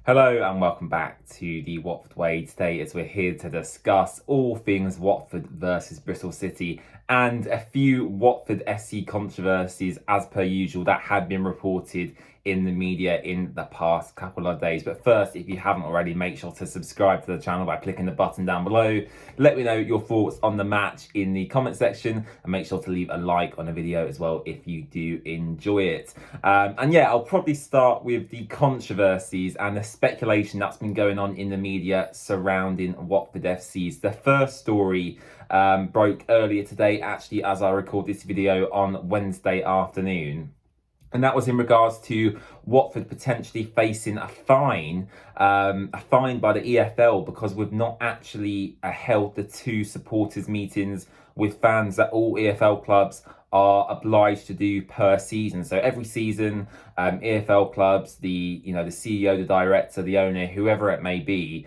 Hello and welcome back to the Watford Way today as we're here to discuss all things Watford versus Bristol City and a few Watford SC controversies as per usual that had been reported in the media in the past couple of days. But first, if you haven't already, make sure to subscribe to the channel by clicking the button down below. Let me know your thoughts on the match in the comment section and make sure to leave a like on the video as well if you do enjoy it. And yeah, I'll probably start with the controversies and the speculation that's been going on in the media surrounding Watford FC's. The first story broke earlier today, actually, as I record this video on Wednesday afternoon. And that was in regards to Watford potentially facing a fine by the EFL because we've not actually held the two supporters meetings with fans that all EFL clubs are obliged to do per season. So every season, EFL clubs, the CEO, the director, the owner, whoever it may be,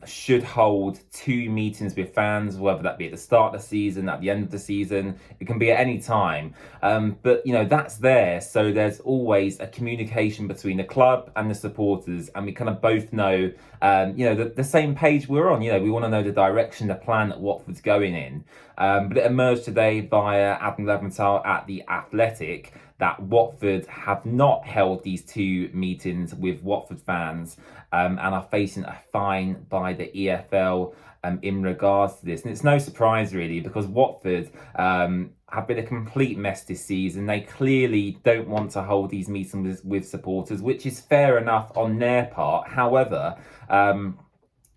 should hold two meetings with fans, whether that be at the start of the season, at the end of the season. It can be at any time. But that's there. So there's always a communication between the club and the supporters, and we kind of both know, the same page we're on. We want to know the direction, the plan that Watford's going in. But it emerged today via Adam Leventhal at The Athletic that Watford have not held these two meetings with Watford fans and are facing a fine by the EFL in regards to this. And it's no surprise really, because Watford have been a complete mess this season. They clearly don't want to hold these meetings with supporters, which is fair enough on their part. However, from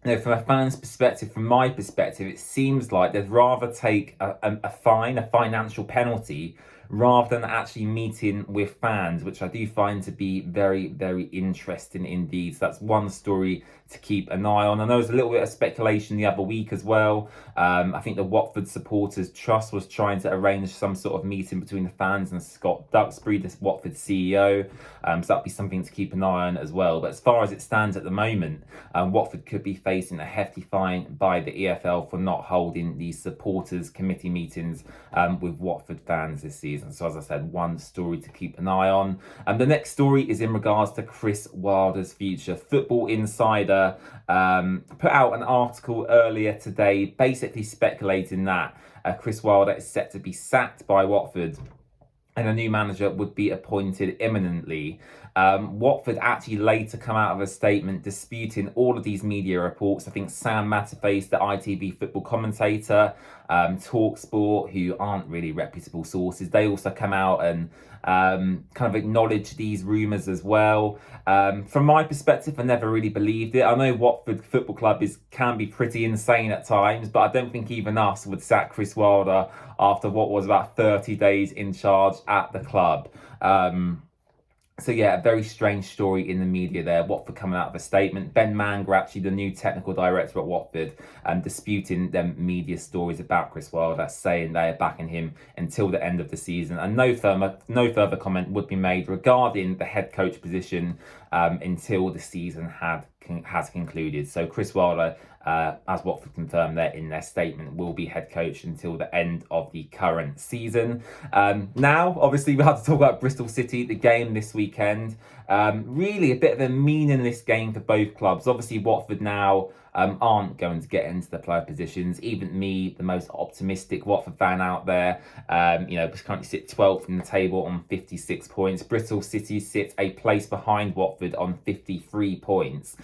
a fan's perspective, from my perspective, it seems like they'd rather take a fine, a financial penalty, rather than actually meeting with fans, which I do find to be very, very interesting indeed. So that's one story to keep an eye on. I know there's a little bit of speculation the other week as well. I think the Watford Supporters Trust was trying to arrange some sort of meeting between the fans and Scott Duxbury, the Watford CEO. So that'd be something to keep an eye on as well. But as far as it stands at the moment, Watford could be facing a hefty fine by the EFL for not holding these supporters committee meetings with Watford fans this season. So as I said, one story to keep an eye on. And the next story is in regards to Chris Wilder's future. Football Insider put out an article earlier today basically speculating that Chris Wilder is set to be sacked by Watford and a new manager would be appointed imminently. Watford actually later come out of a statement disputing all of these media reports. I think Sam Matterface, the ITV football commentator, TalkSport, who aren't really reputable sources, they also come out and kind of acknowledge these rumours as well. From my perspective, I never really believed it. I know Watford Football Club can be pretty insane at times, but I don't think even us would sack Chris Wilder after what was about 30 days in charge at the club. So yeah, a very strange story in the media there. Watford coming out of a statement. Ben Manger, actually the new technical director at Watford, disputing them media stories about Chris Wilder, saying they are backing him until the end of the season, and no further comment would be made regarding the head coach position until the season has concluded. So Chris Wilder, as Watford confirmed there in their statement, will be head coach until the end of the current season. Now, obviously, we have to talk about Bristol City, the game this weekend. Really a bit of a meaningless game for both clubs. Obviously, Watford now aren't going to get into the playoff positions. Even me, the most optimistic Watford fan out there, currently sit 12th in the table on 56 points. Bristol City sit a place behind Watford on 53 points.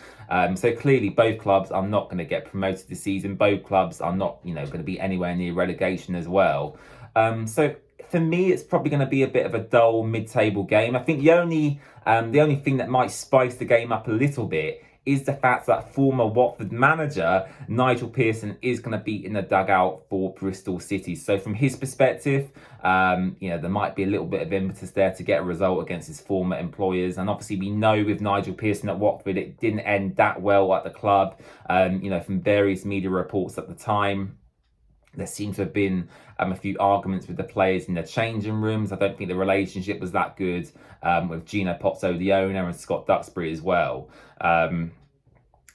So clearly both clubs are not going to get promoted this season. Both clubs are not, going to be anywhere near relegation as well. So for me, it's probably going to be a bit of a dull mid-table game. I think the only thing that might spice the game up a little bit is the fact that former Watford manager Nigel Pearson is going to be in the dugout for Bristol City. So from his perspective, there might be a little bit of impetus there to get a result against his former employers. And obviously we know with Nigel Pearson at Watford, it didn't end that well at the club. From various media reports at the time, there seems to have been a few arguments with the players in the changing rooms. I don't think the relationship was that good with Gino Pozzo, the owner, and Scott Duxbury as well.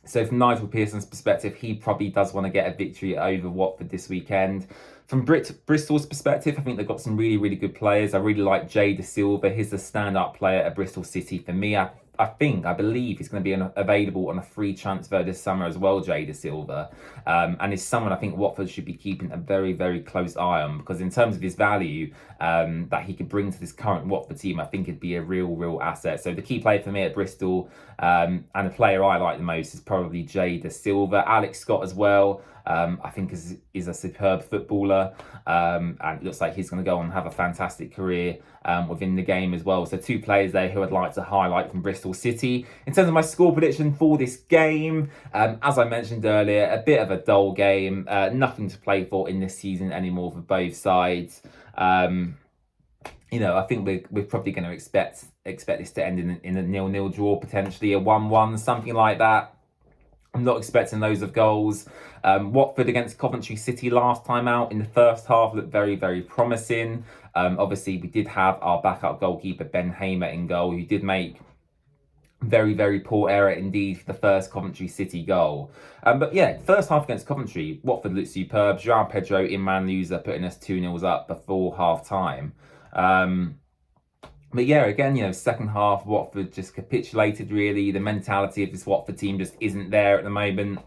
So from Nigel Pearson's perspective, he probably does want to get a victory over Watford this weekend. From Bristol's perspective, I think they've got some really, really good players. I really like Jay Da Silva. He's the standout player at Bristol City for me. I I believe he's going to be available on a free transfer this summer as well, Jay Da Silva. And is someone I think Watford should be keeping a very, very close eye on, because in terms of his value that he could bring to this current Watford team, I think it'd be a real asset. So the key player for me at Bristol, and the player I like the most, is probably Jay Da Silva. Alex Scott as well, I think is a superb footballer, and it looks like he's going to go on and have a fantastic career within the game as well. So two players there who I'd like to highlight from Bristol City. In terms of my score prediction for this game, as I mentioned earlier, a bit of a dull game, nothing to play for in this season anymore for both sides. I think we're probably going to expect this to end in a 0-0 draw, potentially a 1-1, something like that. I'm not expecting loads of goals. Watford against Coventry City last time out in the first half looked very, very promising. Obviously, we did have our backup goalkeeper, Ben Hamer, in goal, who did make very, very poor error indeed for the first Coventry City goal. But yeah, first half against Coventry, Watford looked superb. João Pedro in man loser, putting us 2-0 up before half time. But yeah, again, second half, Watford just capitulated, really. The mentality of this Watford team just isn't there at the moment.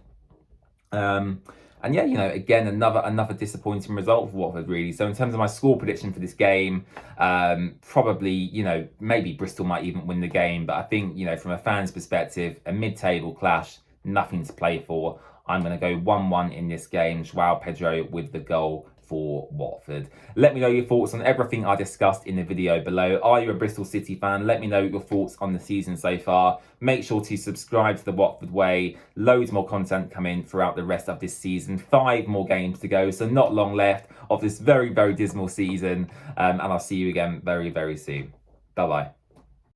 And yeah, again, another disappointing result for Watford, really. So in terms of my score prediction for this game, probably, maybe Bristol might even win the game. But I think, from a fan's perspective, a mid-table clash, nothing to play for. I'm going to go 1-1 in this game. João Pedro with the goal for Watford. Let me know your thoughts on everything I discussed in the video below. Are you a Bristol City fan? Let me know your thoughts on the season so far. Make sure to subscribe to The Watford Way. Loads more content coming throughout the rest of this season. 5 more games to go, so not long left of this very, very dismal season. And I'll see you again very, very soon. Bye-bye.